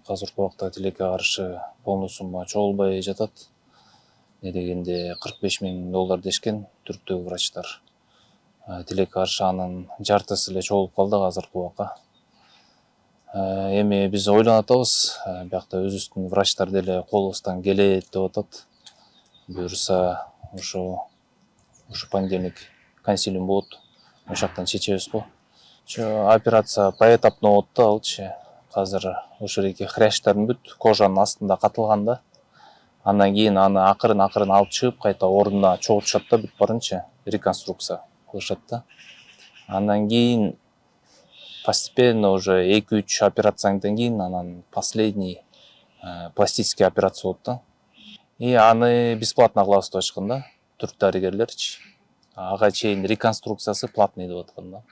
Азыркы убакта тилекке каршы полный сумма чогулбай жатат. Не дегенде $45.000 дешкен түрктөгү врачтар. Тилекке каршы анын жартысы эле чогулуп калды азыркы убакка. Эми биз ойлонуп атабыз, биякта өзүбүздүн врачтар деле колубуздан келет деп атат. Буюрса ушу понедельник консилиум болот. Ошол жактан чечебиз го. Операция поэтапно болот да алчы. Азыр ошол эки хрящтардын бүт кожанын астында катылган да. Андан кийин аны акырын алып чыгып, кайта ордуна чогултушат да, бүт барынча реконструкция кылышат да. Андан кийин постепенно уже 2-3 операциядан кийин анан последний пластический операция болот да. И аны бесплатно кылабыз деп ачкан да, түрк дарыгерлерчи. Ага чейин реконструкциясы платный деп аткан да.